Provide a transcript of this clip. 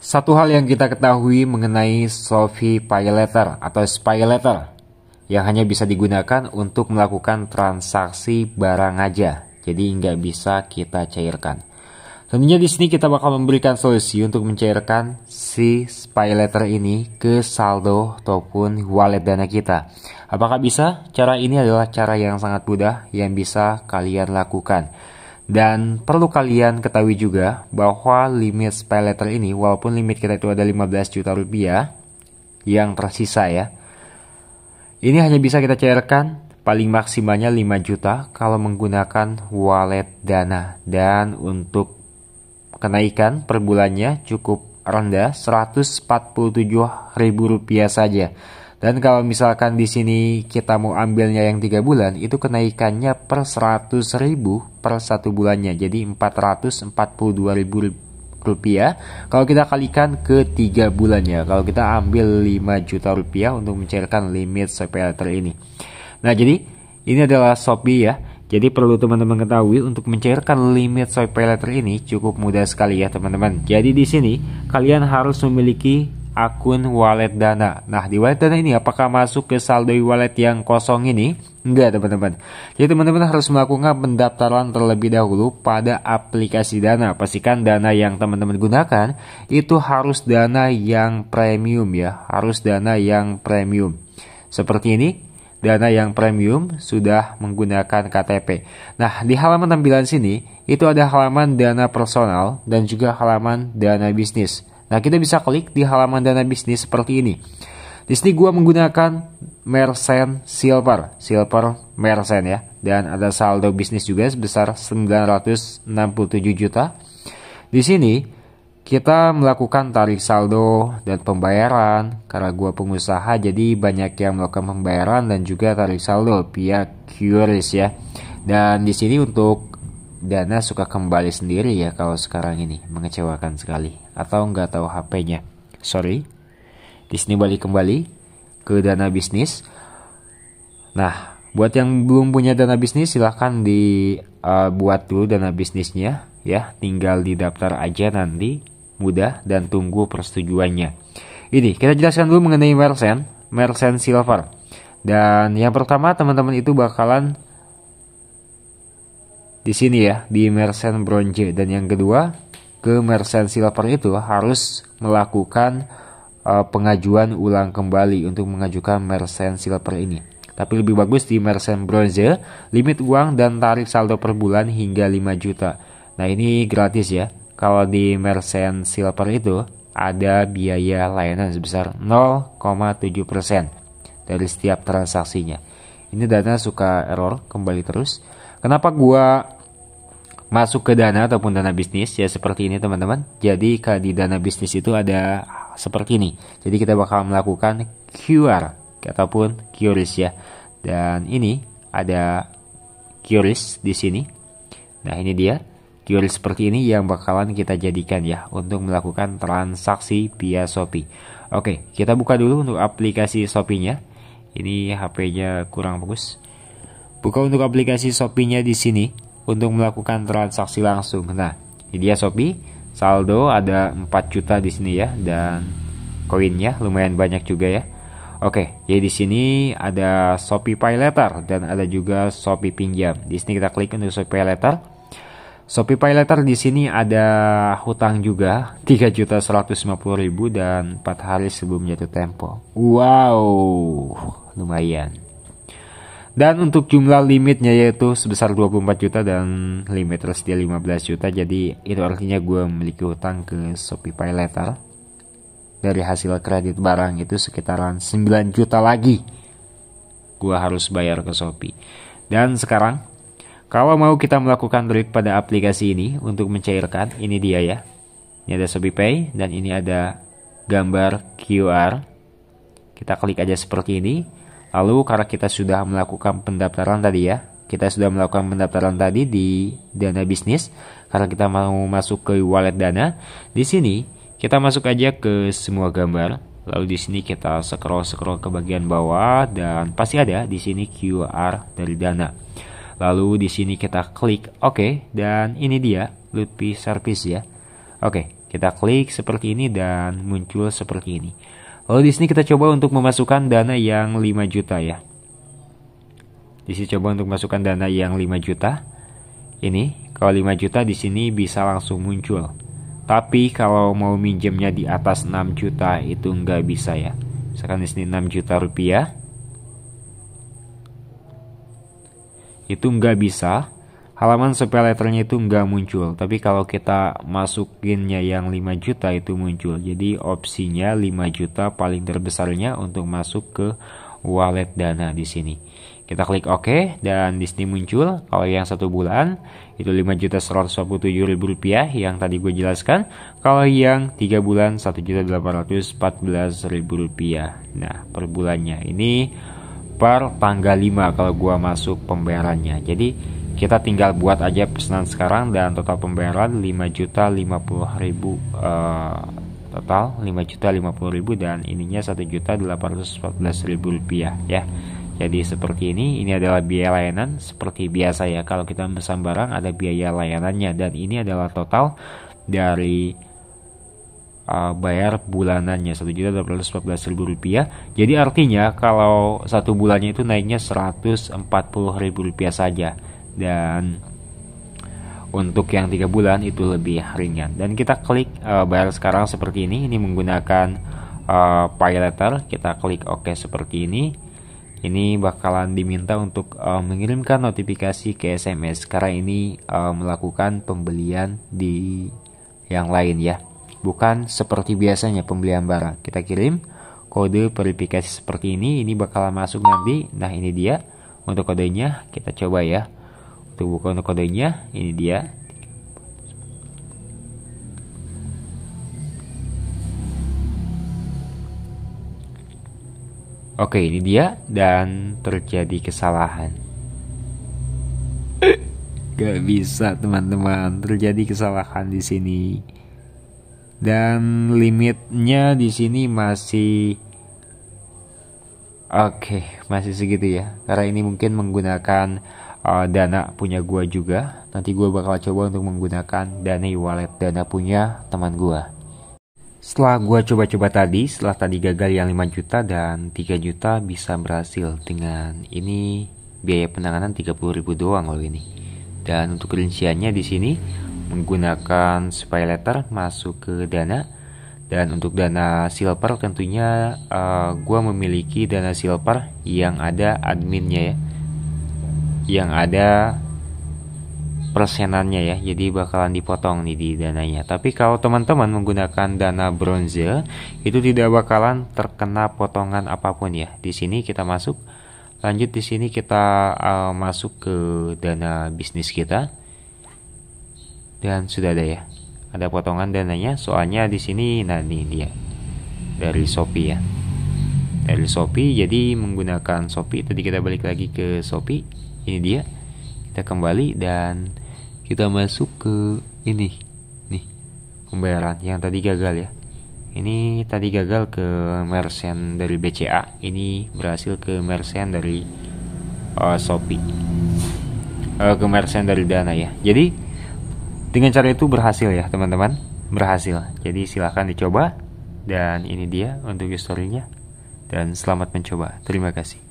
Satu hal yang kita ketahui mengenai Shopee Pay Later atau Spy Later yang hanya bisa digunakan untuk melakukan transaksi barang aja, jadi nggak bisa kita cairkan. Tentunya di sini kita bakal memberikan solusi untuk mencairkan si Spy Later ini ke saldo ataupun wallet Dana kita. Apakah bisa? Cara ini adalah cara yang sangat mudah yang bisa kalian lakukan. Dan perlu kalian ketahui juga bahwa limit Spy Later ini, walaupun limit kita itu ada 15 juta rupiah yang tersisa ya, ini hanya bisa kita cairkan paling maksimalnya 5 juta kalau menggunakan wallet Dana. Dan untuk kenaikan per bulannya cukup rendah, Rp147.000 saja. Dan kalau misalkan di sini kita mau ambilnya yang 3 bulan, itu kenaikannya per 100.000 per 1 bulannya. Jadi Rp442.000 kalau kita kalikan ke 3 bulannya. Kalau kita ambil 5 juta rupiah untuk mencairkan limit Shopee Later ini. Nah, jadi ini adalah Shopee ya. Jadi perlu teman-teman ketahui untuk mencairkan limit Shopee Later ini cukup mudah sekali ya teman-teman. Jadi di sini kalian harus memiliki akun wallet Dana. Nah, di wallet Dana ini apakah masuk ke saldo wallet yang kosong ini? Enggak teman-teman. Jadi teman-teman harus melakukan pendaftaran terlebih dahulu pada aplikasi Dana. Pastikan Dana yang teman-teman gunakan itu harus Dana yang premium ya. Harus Dana yang premium. Seperti ini. Dana yang premium sudah menggunakan KTP. Nah, di halaman tampilan sini itu ada halaman Dana personal dan juga halaman Dana bisnis. Nah, kita bisa klik di halaman Dana bisnis seperti ini. Di sini gua menggunakan Merchant Silver Merchant ya, dan ada saldo bisnis juga sebesar 967 juta. Di sini kita melakukan tarik saldo dan pembayaran. Karena gua pengusaha jadi banyak yang melakukan pembayaran dan juga tarik saldo via QRIS ya. Dan di sini untuk Dana suka kembali sendiri ya kalau sekarang ini, mengecewakan sekali. Atau nggak tahu HP-nya. Sorry. Di sini balik kembali ke Dana bisnis. Nah, buat yang belum punya Dana bisnis silahkan dibuat dulu Dana bisnisnya ya. Tinggal didaftar aja nanti. Mudah dan tunggu persetujuannya. Ini kita jelaskan dulu mengenai Merchant Silver. Dan yang pertama teman-teman itu bakalan di sini ya, di Merchant Bronze. Dan yang kedua ke Merchant Silver itu harus melakukan pengajuan ulang kembali untuk mengajukan Merchant Silver ini. Tapi lebih bagus di Merchant Bronze, limit uang dan tarik saldo per bulan hingga 5 juta. Nah, ini gratis ya. Kalau di Merchant Silver itu ada biaya layanan sebesar 0,7% dari setiap transaksinya. Ini Dana suka error kembali terus. Kenapa gua masuk ke Dana ataupun Dana bisnis ya seperti ini teman-teman. Jadi di Dana bisnis itu ada seperti ini. Jadi kita bakal melakukan QR ataupun QRIS ya. Dan ini ada QRIS di sini. Nah, ini dia. QRIS seperti ini yang bakalan kita jadikan ya untuk melakukan transaksi via Shopee. Oke, kita buka dulu untuk aplikasi Shopee-nya. Ini HP-nya kurang bagus. Buka untuk aplikasi Shopee-nya di sini untuk melakukan transaksi langsung. Nah, ini dia Shopee. Saldo ada 4 juta di sini ya, dan koinnya lumayan banyak juga ya. Oke, jadi di sini ada Shopee Pay Later dan ada juga Shopee Pinjam. Di sini kita klik untuk Shopee Pay Later. Shopee Pay Later di sini ada hutang juga 3.150.000 dan 4 hari sebelum jatuh tempo. Wow, lumayan. Dan untuk jumlah limitnya yaitu sebesar 24 juta dan limit tersedia 15 juta. Jadi itu artinya gue memiliki hutang ke Shopee Pay Later. Dari hasil kredit barang itu sekitaran 9 juta lagi gue harus bayar ke Shopee. Dan sekarang kalau mau kita melakukan trik pada aplikasi ini untuk mencairkan, ini dia ya. Ini ada Shopee Pay dan ini ada gambar QR. Kita klik aja seperti ini. Lalu karena kita sudah melakukan pendaftaran tadi ya. Kita sudah melakukan pendaftaran tadi di Dana bisnis. Karena kita mau masuk ke wallet Dana. Di sini kita masuk aja ke semua gambar. Lalu di sini kita scroll ke bagian bawah dan pasti ada di sini QR dari Dana. Lalu di sini kita klik OK dan ini dia Lutfi Service ya. Oke, Kita klik seperti ini dan muncul seperti ini. Lalu di sini kita coba untuk memasukkan dana yang 5 juta ya. Di sini coba untuk masukkan dana yang 5 juta. Ini kalau 5 juta di sini bisa langsung muncul. Tapi kalau mau minjemnya di atas 6 juta itu nggak bisa ya. Misalkan di sini 6 juta rupiah. Itu nggak bisa. Halaman pay letternya itu nggak muncul. Tapi kalau kita masukinnya yang 5 juta itu muncul. Jadi opsinya 5 juta paling terbesarnya untuk masuk ke wallet Dana di sini. Kita klik OK dan di sini muncul. Kalau yang 1 bulan itu 5.147.000 rupiah yang tadi gue jelaskan. Kalau yang 3 bulan 1.814.000 rupiah. Nah, per bulannya ini per tanggal 5 kalau gue masuk pembayarannya. Jadi kita tinggal buat aja pesanan sekarang dan total pembayaran 5.050.000 total 5.050.000 dan ininya 1.814.000 rupiah ya. Jadi seperti ini adalah biaya layanan seperti biasa ya. Kalau kita memesan barang ada biaya layanannya dan ini adalah total dari bayar bulanannya 1.814.000 rupiah. Jadi artinya kalau 1 bulannya itu naiknya 140.000 rupiah saja. Dan untuk yang 3 bulan itu lebih ringan. Dan kita klik bayar sekarang seperti ini. Ini menggunakan pay letter. Kita klik OK seperti ini. Ini bakalan diminta untuk mengirimkan notifikasi ke SMS karena ini melakukan pembelian di yang lain ya. Bukan seperti biasanya pembelian barang. Kita kirim kode verifikasi seperti ini bakalan masuk nanti. Nah, ini dia untuk kodenya. Kita coba ya. Untuk buka untuk kodenya, ini dia. Oke, ini dia dan terjadi kesalahan. Gak bisa teman-teman, terjadi kesalahan di sini. Dan limitnya di sini masih masih segitu ya. Karena ini mungkin menggunakan dana punya gua juga. Nanti gua bakal coba untuk menggunakan dana wallet dana punya teman gua. Setelah gua coba-coba tadi, setelah tadi gagal yang 5 juta dan 3 juta bisa berhasil dengan ini biaya penanganan 30.000 doang loh ini. Dan untuk rinciannya di sini menggunakan pay letter masuk ke dana. Dan untuk dana silver tentunya gua memiliki dana silver yang ada adminnya ya. Yang ada persenannya ya, jadi bakalan dipotong nih di dananya. Tapi kalau teman-teman menggunakan dana bronze itu tidak bakalan terkena potongan apapun ya. Di sini kita masuk, lanjut di sini kita masuk ke dana bisnis kita dan sudah ada ya, ada potongan dananya. Soalnya di sini nah nih dia dari Shopee ya, dari Shopee. Jadi menggunakan Shopee tadi kita balik lagi ke Shopee, ini dia. Kita kembali dan kita masuk ke ini nih pembayaran yang tadi gagal ya. Ini tadi gagal ke merchant dari BCA, ini berhasil ke merchant dari Shopee, ke merchant dari Dana ya. Jadi dengan cara itu berhasil ya teman-teman, berhasil. Jadi silahkan dicoba dan ini dia untuk historinya dan selamat mencoba. Terima kasih.